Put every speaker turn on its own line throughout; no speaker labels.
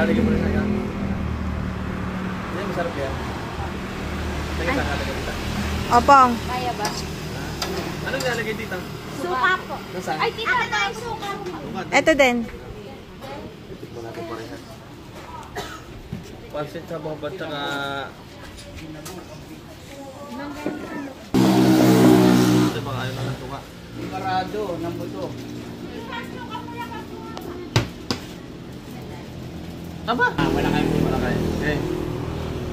Lalagyan mo rin na yan. Yan, masarap yan. Lagyan sa kalagay dito.
Opong.
Kaya ba?
Anong lalagay dito?
Suka po.
Nasaan?
Ay, tita, tayo suka.
Ito din.
Tikman natin parehas. Pansit sa babat tsaka... Ito baka ayaw na ng tuka.
Marado, ng buto.
Aba!
Wala kayo.
Wala kayo. Okay.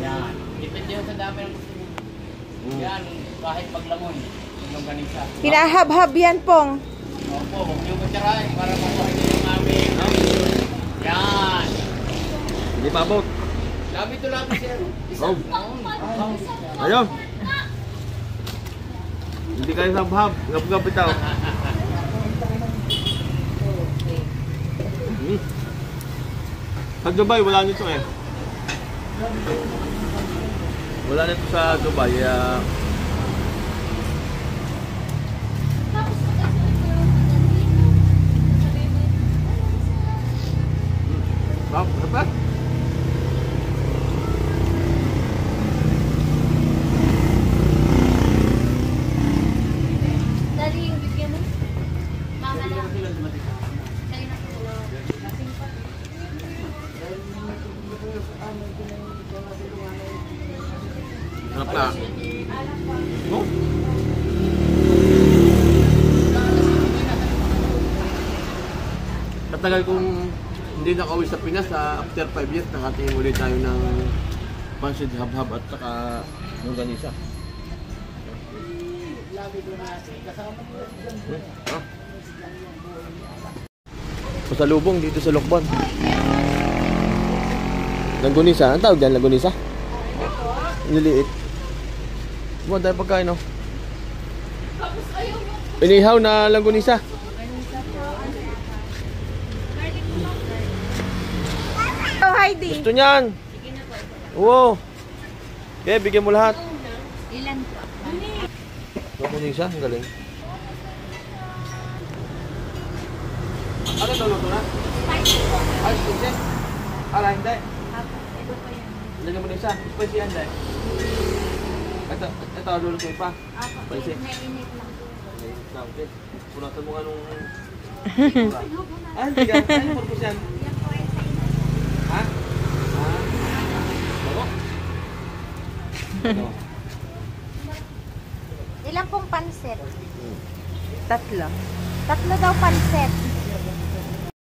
Yan. Depende yun sa dami ng gusto nyo. Yan, kahit paglangon. Yung ganisa.
Hinahab-hab yan, Pong.
Opo, huwag nyo kutsarahin para makuha nyo yung aming. Yan.
Hindi pa abot.
Labi ito lang sir.
Oh. Ayaw. Hindi kayo hab-hab. Gap-gap itaw. Sa Dubai, wala nito eh. Wala nito sa Dubai. Dapat?
Dali yung bigyan mo. Mama na. Sa'yo na po.
Sarap na. Oh. Katagal kong hindi nakauwi sa Pinas, after 5 years, nakatingin ulit tayo ng pansit hab-hab at saka longganisa. Pasalubong dito sa Lokban. Longganisa, ang tawag dyan, longganisa? Niliit. Buwan tayo pagkain, no? Inihaw na longganisa.
Oh, Heidi.
Gusto niyan. Oo. Okay, bigyan mo lahat.
Ilan po?
Longganisa, ang galing. Ano ito, luto na?
Spicy po.
Ay, spicy. Ala, hindi.
Apo, ito po yan.
Lagyan mo na isa. Spicy yan, dahil. Ito, lulutuin pa.
Apo,
Spicy.
nainit lang.
Okay. Punatan mo nga nung... Hindi ka. Ano purpose yan?
Yan po ay sa inyo.
Ha? Bago? Ito.
Ilan pong pansit?
Tatlo.
Tatlo daw pansit.